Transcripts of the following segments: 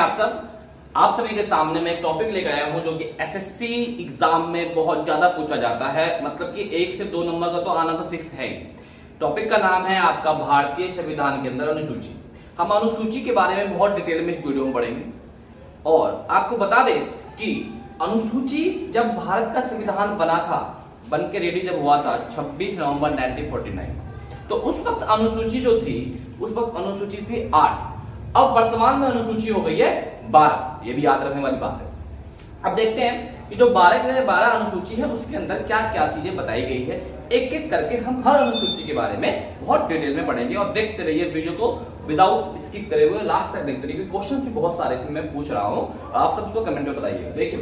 आप सब। आप सभी के सामने मैं एक टॉपिक लेकर आया हूं जो कि एसएससी एग्जाम में बहुत ज्यादा पूछा जाता है, मतलब कि 1 से 2 नंबर का तो आना तो फिक्स है ही। टॉपिक का नाम है आपका भारतीय संविधान के अंदर अनुसूची। हम अनुसूची के बारे में बहुत डिटेल में इस वीडियो में पढ़ेंगे और आपको बता दें कि अनुसूची जब भारत का संविधान बना था, बन के रेडी जब हुआ था 26 नवंबर 1949, तो उस वक्त अनुसूची जो थी उस वक्त अनुसूची थी 8। अब वर्तमान में अनुसूची हो गई है 12। ये भी याद रखने वाली बात है। अब देखते हैं कि जो 12 अनुसूची है उसके अंदर क्या क्या चीजें बताई गई है। एक एक करके हम हर अनुसूची के बारे में बहुत डिटेल में पढ़ेंगे और देखते रहिए वीडियो को विदाउट स्किप करे हुए लास्ट तक देखते रहिए। क्वेश्चन भी बहुत सारे मैं पूछ रहा हूं और आप सबको कमेंट में बताइएगा। देखिए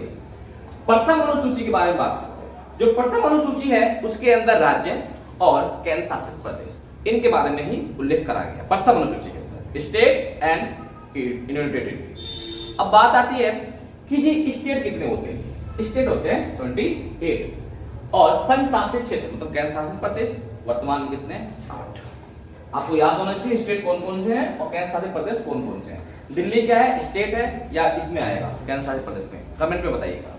प्रथम अनुसूची के बारे में बात करते हैं। जो प्रथम अनुसूची है उसके अंदर राज्य और केंद्र शासित प्रदेश इनके बारे में ही उल्लेख करा गया। प्रथम अनुसूची के अंदर स्टेट एंड यूनियन टेरिटरी। अब बात आती है कि जी स्टेट कितने होते हैं। स्टेट होते हैं 28 और संघ शासित क्षेत्र मतलब केंद्र शासित प्रदेश वर्तमान में कितने 8। आपको याद होना चाहिए स्टेट कौन कौन से हैं और केंद्र शासित प्रदेश कौन कौन से हैं। दिल्ली क्या है, स्टेट है या इसमें आएगा केंद्र शासित प्रदेश में, कमेंट में बताइएगा।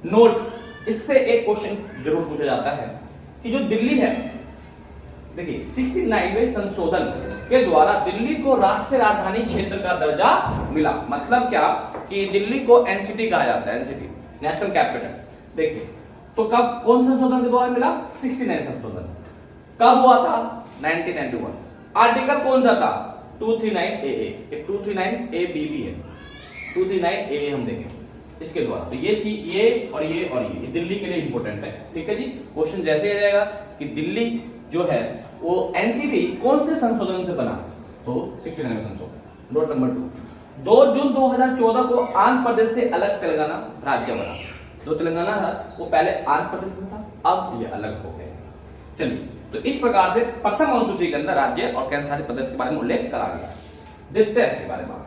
नोट, इससे एक क्वेश्चन जरूर पूछा जाता है कि जो दिल्ली है, देखिए 69वें संशोधन के द्वारा दिल्ली को राष्ट्रीय राजधानी क्षेत्र का दर्जा मिला। मतलब क्या कि दिल्ली को एनसीटी कहा जाता है, एनसीटी नेशनल कैपिटल। देखिए तो कब कौन संशोधन के द्वारा मिला, 69 संशोधन कब हुआ था 1991। आर्टिकल कौन सा था 239 ए, 239 ए बी भी है, 239 ए हम देखें इसके द्वारा। तो ये चीज ये और ये दिल्ली के लिए इंपॉर्टेंट है। ठीक है जी, क्वेश्चन जैसे आ जाएगा कि दिल्ली जो है वो एनसीटी कौन से संशोधन से बना, तो 69 संशोधन। नोट नंबर 2 जून 2014 को आंध्र प्रदेश से अलग तेलंगाना राज्य बना। जो तेलंगाना था वो पहले आंध्र प्रदेश में था, अब ये अलग हो गया। चलिए, तो इस प्रकार से प्रथम अनुसूची के अंदर राज्य और केंद्र शासित प्रदेश के बारे में उल्लेख करा गया। देखते हैं इसके बारे में।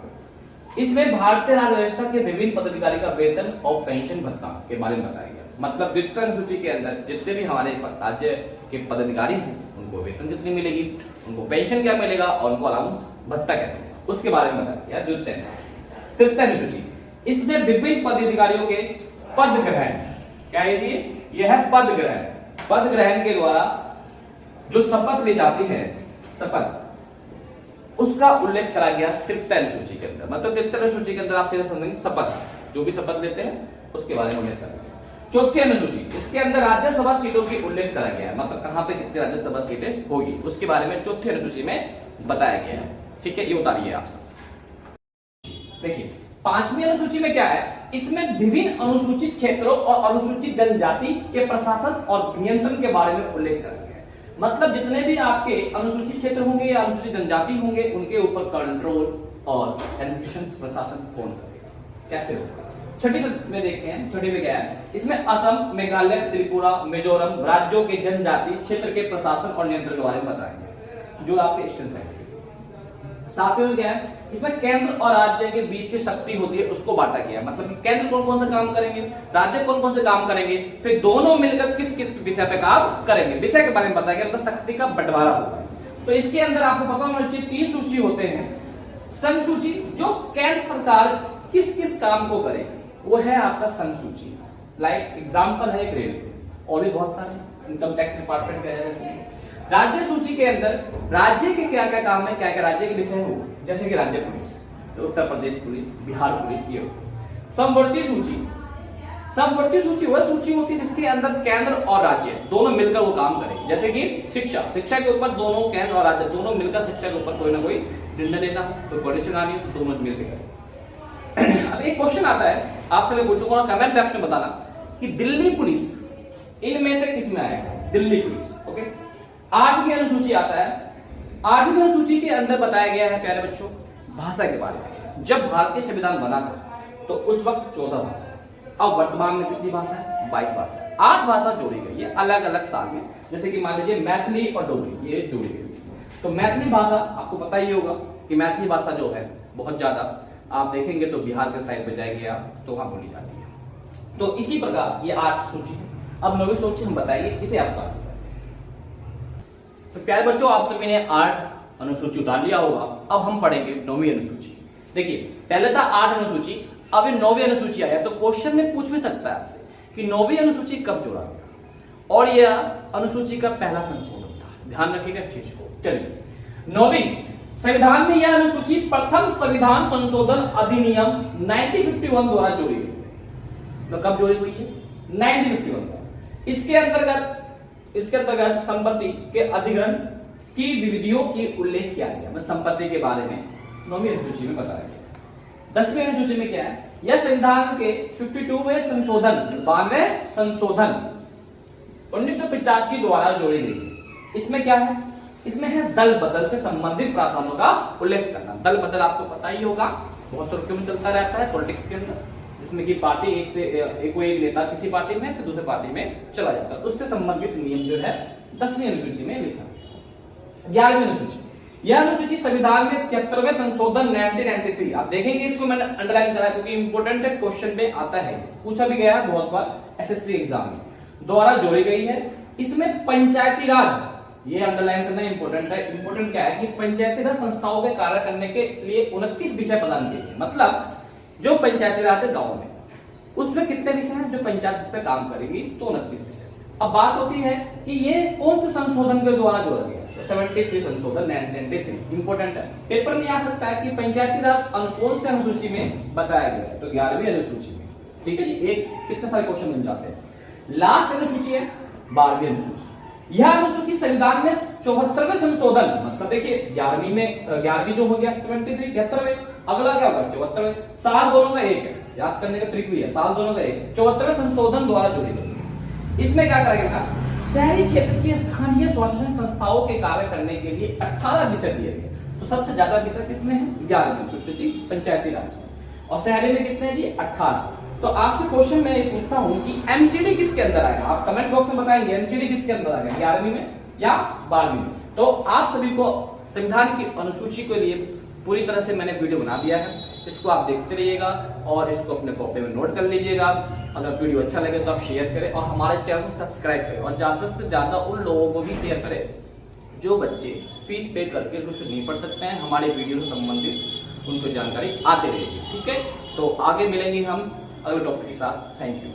इसमें भारतीय राज्य व्यवस्था के विभिन्न पदाधिकारी का वेतन और पेंशन भत्ता के बारे में बताया गया। मतलब द्वितीय अनुसूची के अंदर जितने भी हमारे राज्य के पदाधिकारी हैं उनको वेतन कितनी मिलेगी, उनको पेंशन क्या मिलेगा और उनको अलाउंस भत्ता क्या मिलेगा, उसके बारे में बताया गया। द्वितीय तृतीय अनुसूची, इसमें विभिन्न पदाधिकारियों के पद ग्रहण, क्या ये है पद ग्रहण। पद ग्रहण के द्वारा जो शपथ ली जाती है, शपथ उसका उल्लेख करा गया तृतीय अनुसूची के अंदर। मतलब तृतीय अनुसूची के अंदर आप सीधे समझेंगे शपथ, जो भी शपथ लेते हैं उसके बारे में उल्लेख करा गया। चौथी अनुसूची, इसके अंदर राज्यसभा सीटों की उल्लेख करा गया है, मतलब कहां पे कितनी राज्यसभा सीटें होगी उसके बारे में चौथी अनुसूची में बताया गया है। ठीक है, ये उतारिए आप सब। देखिए पांचवी अनुसूची में क्या है, इसमें विभिन्न अनुसूचित क्षेत्रों और अनुसूचित जनजाति के प्रशासन और नियंत्रण के बारे में उल्लेख करा गया है। मतलब जितने भी आपके अनुसूचित क्षेत्र होंगे या अनुसूचित जनजाति होंगे उनके ऊपर कंट्रोल और एडमिनिस्ट्रेशन प्रशासन कौन करेगा, कैसे होगा। छठी में देखते हैं, छठी में क्या है, इसमें असम, मेघालय, त्रिपुरा, मिजोरम राज्यों के जनजाति क्षेत्र के प्रशासन और नियंत्रण के बारे में बताएंगे, जो आपके स्टेट है। सातवें में क्या है, इसमें केंद्र और राज्य के बीच की शक्ति होती है उसको बांटा गया। मतलब केंद्र कौन कौन से काम करेंगे, राज्य कौन कौन से काम करेंगे, फिर दोनों मिलकर किस किस विषय पे काम करेंगे, विषय के बारे में बताया गया। मतलब शक्ति का बंटवारा होगा। तो इसके अंदर आपको पता होना चाहिए 3 सूची होते हैं। संघ सूची, जो केंद्र सरकार किस किस काम को करेगी वो है आपका संघ सूची। लाइक एग्जाम्पल है एक रेलवे और भी बहुत सारे, इनकम टैक्स डिपार्टमेंट का है। राज्य सूची के अंदर राज्य के क्या क्या काम है, क्या क्या राज्य के विषय हो, जैसे कि राज्य police, Uttar Pradesh police, Bihar police, ये समवर्ती सूची। समवर्ती सूची वह सूची होती है जिसके अंदर केंद्र और राज्य दोनों मिलकर वो काम करें। जैसे कि शिक्षा, शिक्षा के ऊपर दोनों केंद्र और राज्य दोनों मिलकर शिक्षा के ऊपर कोई ना कोई निर्णय लेना हो, कोई पॉलिसी लानी हो तो दोनों मिलकर करें। अब एक क्वेश्चन आता है आपसे, मैं पूछूंगा कमेंट बॉक्स में बताना कि दिल्ली पुलिस इनमें से किस में आएगा, दिल्ली पुलिस। ओके, 8वीं अनुसूची आता है। 8वीं अनुसूची के अंदर बताया गया है प्यारे बच्चों भाषा के बारे में। जब भारतीय संविधान बना था तो उस वक्त 14 भाषा, अब वर्तमान में कितनी भाषा है, 22 भाषा। 8 भाषा जोड़ी गई है अलग अलग साल में। जैसे कि मान लीजिए मैथिली और डोगरी ये जोड़ी गई। तो मैथिली भाषा आपको पता ही होगा कि मैथिली भाषा जो है बहुत ज्यादा आप देखेंगे तो बिहार के साइड पे जाएंगे आप तो वहां बोली जाती है। तो इसी प्रकार ये 8 सूची है। अब 9वीं सूची हम बताएंगे, इसे आपका। तो प्यारे बच्चों आप सभी ने 8 अनुसूची उतार लिया होगा। अब हम पढ़ेंगे 9वीं अनुसूची। देखिए पहले था 8 अनुसूची, अब ये 9वीं अनुसूची आया, तो क्वेश्चन में पूछ भी सकता है आपसे कि 9वीं अनुसूची कब जोड़ा गया और यह अनुसूची का पहला संशोधन था। ध्यान रखिएगा इस चीज को। चलिए 9वीं संविधान में यह अनुसूची प्रथम संविधान संशोधन अधिनियम 1951 द्वारा जोड़ी गई है। तो कब जोड़ी हुई है? 1951 द्वारा। इसके अंतर्गत संपत्ति के अधिग्रहण की विधियों की उल्लेख किया गया। मैं संपत्ति के बारे में 9वीं अनुसूची में बताया गया। 10वीं अनुसूची में क्या है? यह संविधान के 52वें संशोधन 52वें संशोधन 1985 द्वारा जोड़ी गई। इसमें क्या है? इसमें है दल बदल से संबंधित प्रावधानों का उल्लेख करना। दल बदल आपको पता ही होगा, बहुत सुर्खियों में चलता रहता है पॉलिटिक्स के अंदर, जिसमें कि पार्टी एक नेता किसी पार्टी में फिर दूसरे पार्टी में चला जाता है। उससे संबंधित नियम जो है 10वीं अनुसूची में लिखा। 11वीं अनुसूची, यह अनुसूची संविधान में 73वें संशोधन 1993, आप देखेंगे इसको मैंने अंडरलाइन करा क्योंकि इंपोर्टेंट है, क्वेश्चन में आता है, पूछा भी गया है बहुत बार एसएससी एग्जाम में, द्वारा जोड़ी गई है। इसमें पंचायती राज, ये अंडरलाइन करना इंपोर्टेंट है। इंपोर्टेंट क्या है कि पंचायती राज संस्थाओं के कार्य करने के लिए 29 विषय प्रदान किए गए। मतलब जो पंचायती राज है गांव में, उसमें कितने विषय हैं जो पंचायत इस पे काम करेगी? तो 29 विषय। अब बात होती है कि ये कौन से संशोधन के द्वारा जोड़ा गया? 73 संशोधन 1993 इंपोर्टेंट है, पेपर में आ सकता है कि पंचायती राज कौन से अनुसूची में बताया गया है? तो 11वीं अनुसूची में। ठीक है जी, एक कितने सारे क्वेश्चन बन जाते हैं। लास्ट अनुसूची है 12वीं अनुसूची। यह अनुसूची संविधान में 74वें संशोधन, मतलब देखिए 11वीं जो हो गया 73, 73वें, अगला क्या होगा? 74वें। साल दोनों का एक है, याद करने का ट्रिक भी है, साल दोनों का एक। 74वें संशोधन द्वारा जोड़ी गई। इसमें क्या करेगा? शहरी क्षेत्र की स्थानीय स्वशासन संस्थाओं के कार्य करने के लिए 18 विषय दिए गए। तो सबसे ज्यादा विषय किसमें है? 11वीं अनुसूची पंचायती राज में। और शहरी में कितने जी? 18। तो आपसे क्वेश्चन मैं पूछता हूं कि एमसीडी किसके अंदर आएगा? आप कमेंट बॉक्स में बताएंगे एमसीडी किसके अंदर आएगा, 11वीं में या 12वीं में। तो आप सभी को संविधान की अनुसूची के लिए पूरी तरह से मैंने वीडियो बना दिया है, इसको आप देखते रहिएगा और इसको अपने कॉपी में नोट कर लीजिएगा। अगर वीडियो अच्छा लगे तो आप शेयर करें और हमारे चैनल को सब्सक्राइब करें और ज्यादा से ज्यादा उन लोगों को भी शेयर करें जो बच्चे फीस पे करके कुछ नहीं पढ़ सकते हैं। हमारे वीडियो से संबंधित उनको जानकारी आती रहेगी। ठीक है, तो आगे मिलेंगे हम अगले टॉपिक के साथ। Thank you.